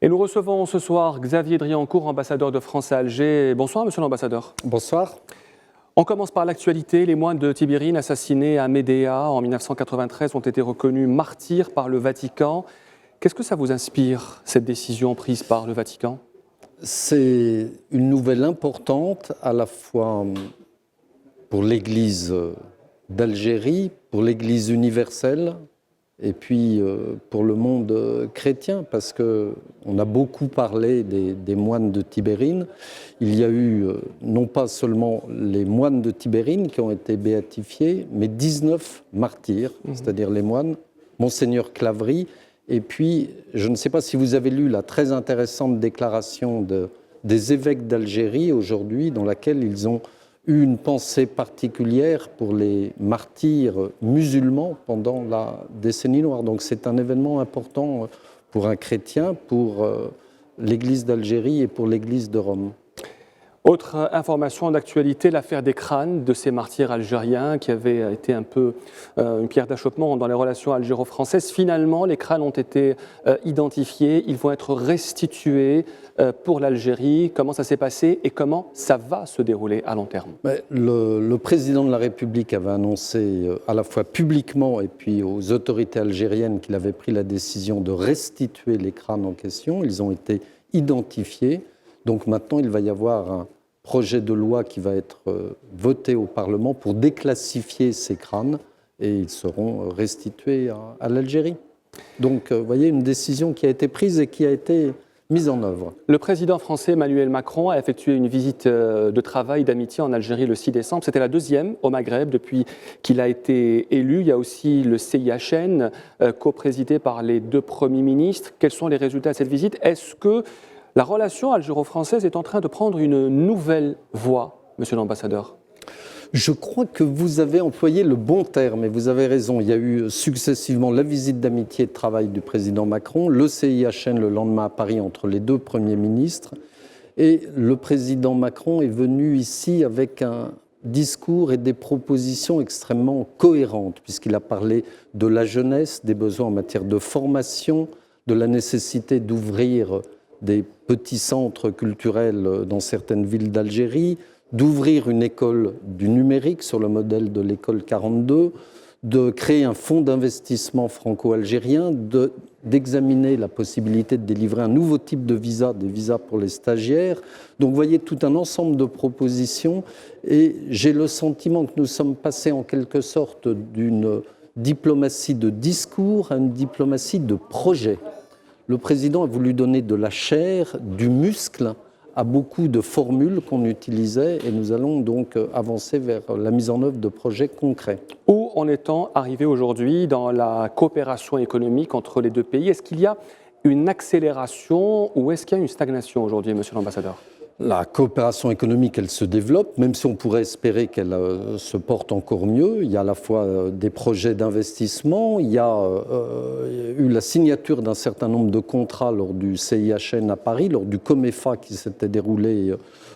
Et nous recevons ce soir Xavier Driancourt, ambassadeur de France à Alger. Bonsoir, monsieur l'ambassadeur. Bonsoir. On commence par l'actualité. Les moines de Tibérine assassinés à Médéa en 1993 ont été reconnus martyrs par le Vatican. Qu'est-ce que ça vous inspire, cette décision prise par le Vatican ? C'est une nouvelle importante à la fois pour l'Église d'Algérie, pour l'Église universelle et puis pour le monde chrétien, parce qu'on a beaucoup parlé des moines de Tibérine. Il y a eu non pas seulement les moines de Tibérine qui ont été béatifiés, mais 19 martyrs, c'est-à-dire les moines, Monseigneur Claverie. Et puis, je ne sais pas si vous avez lu la très intéressante déclaration des évêques d'Algérie aujourd'hui, dans laquelle ils ont eu une pensée particulière pour les martyrs musulmans pendant la décennie noire. Donc c'est un événement important pour un chrétien, pour l'Église d'Algérie et pour l'Église de Rome. Autre information d'actualité, l'affaire des crânes de ces martyrs algériens qui avaient été un peu une pierre d'achoppement dans les relations algéro-françaises. Finalement, les crânes ont été identifiés, ils vont être restitués pour l'Algérie. Comment ça s'est passé et comment ça va se dérouler à long terme ? Le président de la République avait annoncé à la fois publiquement et puis aux autorités algériennes qu'il avait pris la décision de restituer les crânes en question. Ils ont été identifiés. Donc maintenant, il va y avoir un projet de loi qui va être voté au Parlement pour déclassifier ces crânes et ils seront restitués à l'Algérie. Donc, vous voyez, une décision qui a été prise et qui a été mise en œuvre. Le président français Emmanuel Macron a effectué une visite de travail d'amitié en Algérie le 6 décembre. C'était la deuxième au Maghreb depuis qu'il a été élu. Il y a aussi le CIHN, coprésidé par les deux premiers ministres. Quels sont les résultats de cette visite ? Est-ce que la relation algéro-française est en train de prendre une nouvelle voie, monsieur l'ambassadeur ? Je crois que vous avez employé le bon terme et vous avez raison. Il y a eu successivement la visite d'amitié et de travail du président Macron, le CIHN le lendemain à Paris entre les deux premiers ministres. Et le président Macron est venu ici avec un discours et des propositions extrêmement cohérentes, puisqu'il a parlé de la jeunesse, des besoins en matière de formation, de la nécessité d'ouvrir des petits centres culturels dans certaines villes d'Algérie, d'ouvrir une école du numérique sur le modèle de l'école 42, de créer un fonds d'investissement franco-algérien, d'examiner la possibilité de délivrer un nouveau type de visa, des visas pour les stagiaires. Donc vous voyez tout un ensemble de propositions et j'ai le sentiment que nous sommes passés en quelque sorte d'une diplomatie de discours à une diplomatie de projet. Le président a voulu donner de la chair, du muscle à beaucoup de formules qu'on utilisait et nous allons donc avancer vers la mise en œuvre de projets concrets. Où en est-on arrivé aujourd'hui dans la coopération économique entre les deux pays ? Est-ce qu'il y a une accélération ou est-ce qu'il y a une stagnation aujourd'hui, monsieur l'ambassadeur ? La coopération économique, elle se développe, même si on pourrait espérer qu'elle se porte encore mieux. Il y a à la fois des projets d'investissement, il y a eu la signature d'un certain nombre de contrats lors du CIHN à Paris, lors du COMEFA qui s'était déroulé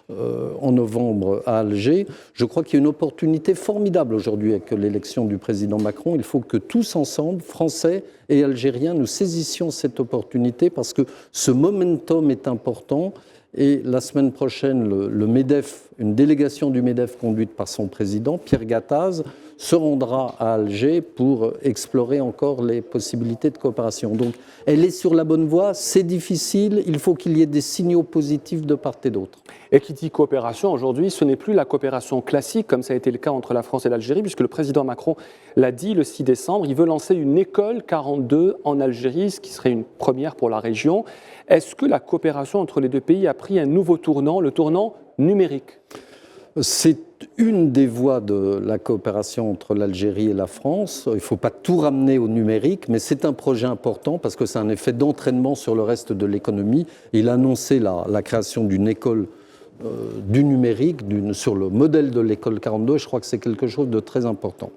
en novembre à Alger. Je crois qu'il y a une opportunité formidable aujourd'hui avec l'élection du président Macron. Il faut que tous ensemble, Français et Algériens, nous saisissions cette opportunité parce que ce momentum est important. Et la semaine prochaine, le MEDEF, une délégation du MEDEF conduite par son président, Pierre Gattaz, se rendra à Alger pour explorer encore les possibilités de coopération. Donc elle est sur la bonne voie, c'est difficile, il faut qu'il y ait des signaux positifs de part et d'autre. Et qui dit coopération aujourd'hui, ce n'est plus la coopération classique comme ça a été le cas entre la France et l'Algérie, puisque le président Macron l'a dit le 6 décembre, il veut lancer une école 42 en Algérie, ce qui serait une première pour la région. Est-ce que la coopération entre les deux pays a pris un nouveau tournant, le tournant numérique ? C'est une des voies de la coopération entre l'Algérie et la France. Il ne faut pas tout ramener au numérique, mais c'est un projet important parce que c'est un effet d'entraînement sur le reste de l'économie. Il a annoncé la création d'une école du numérique sur le modèle de l'école 42. Je crois que c'est quelque chose de très important.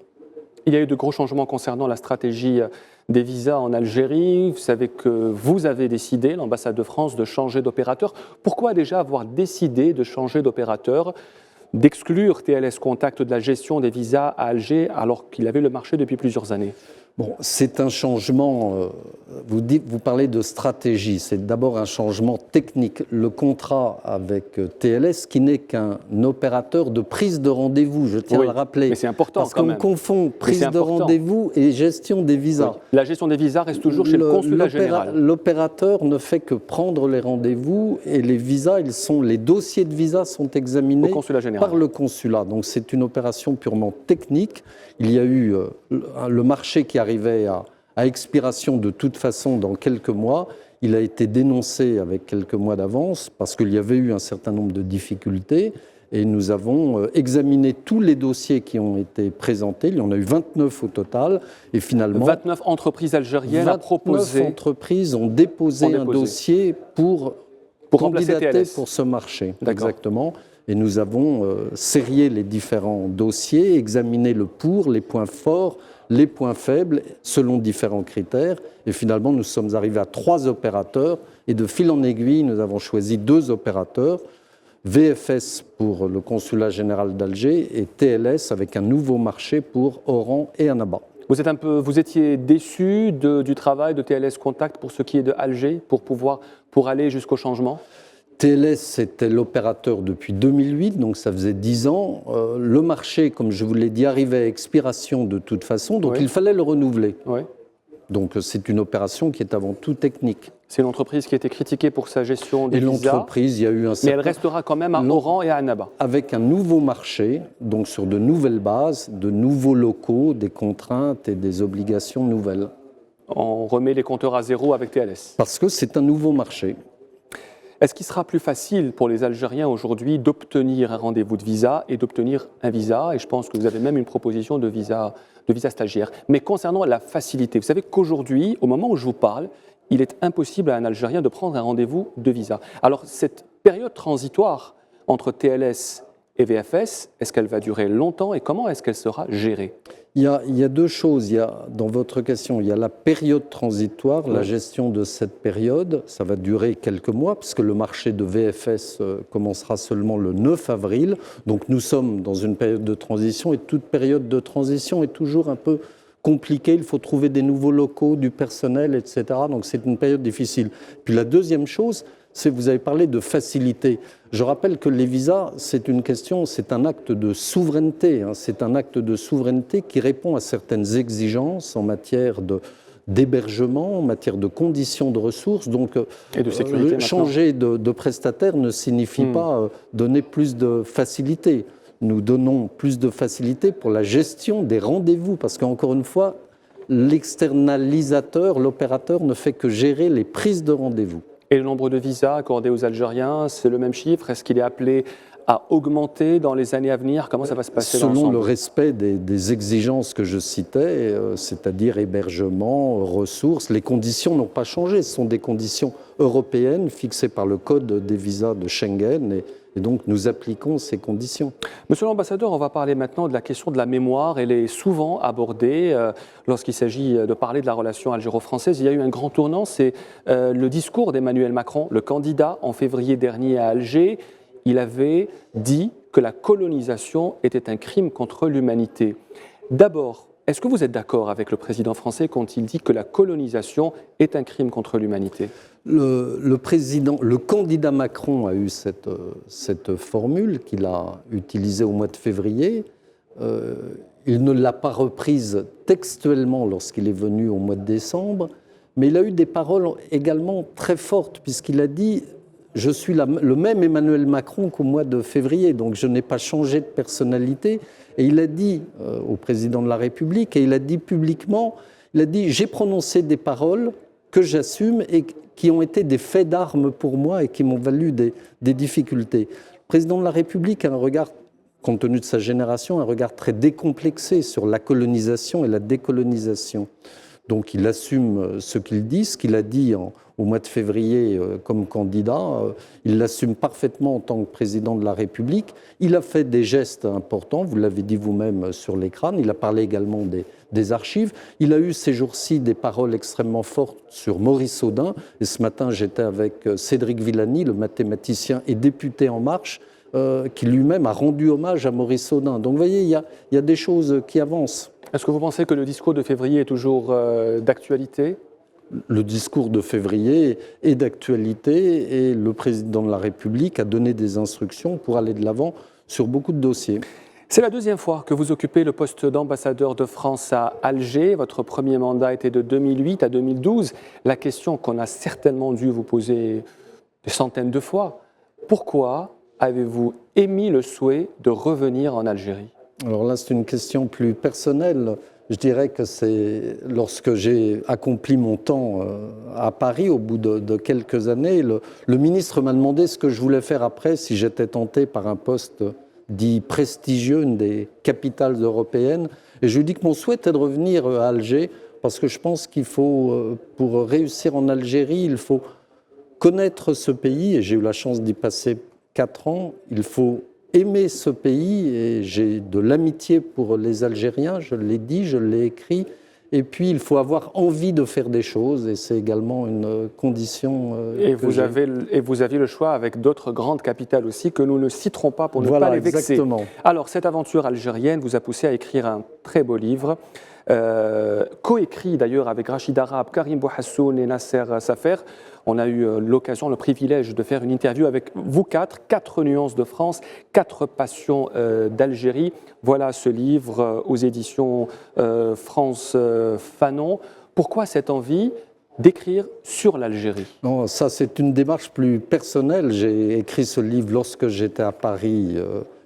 Il y a eu de gros changements concernant la stratégie des visas en Algérie. Vous savez que vous avez décidé, l'ambassade de France, de changer d'opérateur. Pourquoi déjà avoir décidé de changer d'opérateur, d'exclure TLS Contact de la gestion des visas à Alger alors qu'il avait le marché depuis plusieurs années ? Bon, c'est un changement, vous parlez de stratégie, c'est d'abord un changement technique. Le contrat avec TLS, qui n'est qu'un opérateur de prise de rendez-vous, je tiens à le rappeler. Mais c'est important parce quand même. qu'on confond prise de rendez-vous et gestion des visas. Oui. La gestion des visas reste toujours chez le consulat général. L'opérateur ne fait que prendre les rendez-vous et les visas, les dossiers de visas sont examinés par le consulat. Donc c'est une opération purement technique. Il y a eu le marché qui arrivait à expiration de toute façon dans quelques mois. Il a été dénoncé avec quelques mois d'avance parce qu'il y avait eu un certain nombre de difficultés et nous avons examiné tous les dossiers qui ont été présentés. Il y en a eu 29 au total et finalement 29 entreprises algériennes ont proposé. 29 entreprises ont déposé un dossier pour candidater pour ce marché. Exactement. Et nous avons sérié les différents dossiers, examiné le pour, les points forts, les points faibles, selon différents critères. Et finalement, nous sommes arrivés à 3 opérateurs. Et de fil en aiguille, nous avons choisi 2 opérateurs, VFS pour le consulat général d'Alger et TLS avec un nouveau marché pour Oran et Annaba. Vous étiez déçu du travail de TLS Contact pour ce qui est de Alger, pour aller jusqu'au changement ? TLS, c'était l'opérateur depuis 2008, donc ça faisait 10 ans. Le marché, comme je vous l'ai dit, arrivait à expiration de toute façon, donc il fallait le renouveler. Oui. Donc c'est une opération qui est avant tout technique. C'est une entreprise qui a été critiquée pour sa gestion des visas. Et l'entreprise, il y a eu un certain... Mais elle restera quand même à Oran et à Annaba. Avec un nouveau marché, donc sur de nouvelles bases, de nouveaux locaux, des contraintes et des obligations nouvelles. On remet les compteurs à zéro avec TLS. Parce que c'est un nouveau marché. Est-ce qu'il sera plus facile pour les Algériens aujourd'hui d'obtenir un rendez-vous de visa et d'obtenir un visa ? Et je pense que vous avez même une proposition de visa stagiaire. Mais concernant la facilité, vous savez qu'aujourd'hui, au moment où je vous parle, il est impossible à un Algérien de prendre un rendez-vous de visa. Alors cette période transitoire entre TLS et VFS, est-ce qu'elle va durer longtemps et comment est-ce qu'elle sera gérée ? Il y a 2 choses. Dans votre question, il y a la période transitoire, la gestion de cette période. Ça va durer quelques mois, puisque le marché de VFS commencera seulement le 9 avril. Donc nous sommes dans une période de transition, et toute période de transition est toujours un peu compliquée. Il faut trouver des nouveaux locaux, du personnel, etc. Donc c'est une période difficile. Puis la deuxième chose, vous avez parlé de facilité. Je rappelle que les visas, c'est un acte de souveraineté. C'est un acte de souveraineté qui répond à certaines exigences en matière d'hébergement, en matière de conditions de ressources. Donc, et de sécurité changer de prestataire ne signifie pas donner plus de facilité. Nous donnons plus de facilité pour la gestion des rendez-vous, parce qu'encore une fois, l'externalisateur, l'opérateur, ne fait que gérer les prises de rendez-vous. Et le nombre de visas accordés aux Algériens, c'est le même chiffre ? Est-ce qu'il est appelé à augmenter dans les années à venir ? Comment ça va se passer dans l'ensemble ? Selon le respect des exigences que je citais, c'est-à-dire hébergement, ressources, les conditions n'ont pas changé. Ce sont des conditions européennes fixées par le Code des visas de Schengen et donc nous appliquons ces conditions. Monsieur l'ambassadeur, on va parler maintenant de la question de la mémoire. Elle est souvent abordée lorsqu'il s'agit de parler de la relation algéro-française. Il y a eu un grand tournant, c'est le discours d'Emmanuel Macron, le candidat en février dernier à Alger. Il avait dit que la colonisation était un crime contre l'humanité. D'abord, est-ce que vous êtes d'accord avec le président français quand il dit que la colonisation est un crime contre l'humanité ? Le candidat Macron a eu cette formule qu'il a utilisée au mois de février. Il ne l'a pas reprise textuellement lorsqu'il est venu au mois de décembre, mais il a eu des paroles également très fortes, puisqu'il a dit « Je suis le même Emmanuel Macron qu'au mois de février, donc je n'ai pas changé de personnalité ». Et il a dit au président de la République, et il a dit publiquement, il a dit « J'ai prononcé des paroles que j'assume et qui ont été des faits d'armes pour moi et qui m'ont valu des difficultés ». Le président de la République a un regard, compte tenu de sa génération, un regard très décomplexé sur la colonisation et la décolonisation. Donc il assume ce qu'il dit, ce qu'il a dit au mois de février comme candidat, il l'assume parfaitement en tant que président de la République. Il a fait des gestes importants, vous l'avez dit vous-même sur l'écran, il a parlé également des archives. Il a eu ces jours-ci des paroles extrêmement fortes sur Maurice Audin, et ce matin j'étais avec Cédric Villani, le mathématicien et député En Marche, qui lui-même a rendu hommage à Maurice Audin. Donc vous voyez, il y a des choses qui avancent. Est-ce que vous pensez que le discours de février est toujours d'actualité ? Le discours de février est d'actualité et le président de la République a donné des instructions pour aller de l'avant sur beaucoup de dossiers. C'est la deuxième fois que vous occupez le poste d'ambassadeur de France à Alger. Votre premier mandat était de 2008 à 2012. La question qu'on a certainement dû vous poser des centaines de fois, pourquoi avez-vous émis le souhait de revenir en Algérie ? Alors là, c'est une question plus personnelle. Je dirais que c'est lorsque j'ai accompli mon temps à Paris, au bout de quelques années, le ministre m'a demandé ce que je voulais faire après si j'étais tenté par un poste dit prestigieux, une des capitales européennes. Et je lui ai dit que mon souhait était de revenir à Alger parce que je pense qu'il faut, pour réussir en Algérie, il faut connaître ce pays, et j'ai eu la chance d'y passer 4 ans, il faut aimer ce pays, et j'ai de l'amitié pour les Algériens, je l'ai dit, je l'ai écrit, et puis il faut avoir envie de faire des choses, et c'est également une condition et vous aviez le choix avec d'autres grandes capitales aussi, que nous ne citerons pas pour ne pas les vexer. Exactement. Alors, cette aventure algérienne vous a poussé à écrire un très beau livre, coécrit d'ailleurs avec Rachid Arabe, Karim Bouhassoun et Nasser Safer. On a eu l'occasion, le privilège de faire une interview avec vous quatre nuances de France, 4 passions d'Algérie. Voilà ce livre aux éditions France Fanon. Pourquoi cette envie d'écrire sur l'Algérie ? Non, ça c'est une démarche plus personnelle. J'ai écrit ce livre lorsque j'étais à Paris.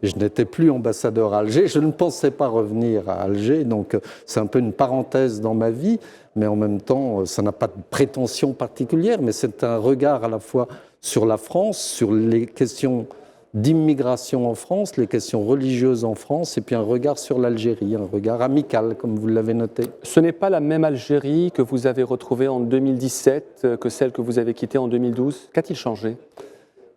Je n'étais plus ambassadeur à Alger. Je ne pensais pas revenir à Alger, donc c'est un peu une parenthèse dans ma vie. Mais en même temps, ça n'a pas de prétention particulière, mais c'est un regard à la fois sur la France, sur les questions d'immigration en France, les questions religieuses en France, et puis un regard sur l'Algérie, un regard amical, comme vous l'avez noté. Ce n'est pas la même Algérie que vous avez retrouvée en 2017 que celle que vous avez quittée en 2012. Qu'a-t-il changé ?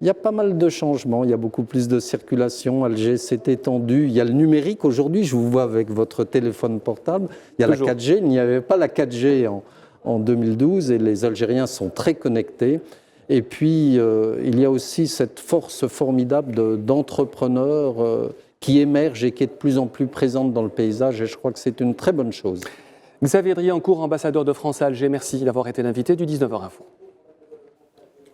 Il y a pas mal de changements, il y a beaucoup plus de circulation, Alger s'est étendu, il y a le numérique aujourd'hui, je vous vois avec votre téléphone portable, il y a toujours la 4G, il n'y avait pas la 4G en 2012 et les Algériens sont très connectés. Et puis il y a aussi cette force formidable d'entrepreneurs qui émerge et qui est de plus en plus présente dans le paysage et je crois que c'est une très bonne chose. Xavier Driancourt, ambassadeur de France à Alger, merci d'avoir été l'invité du 19h Info.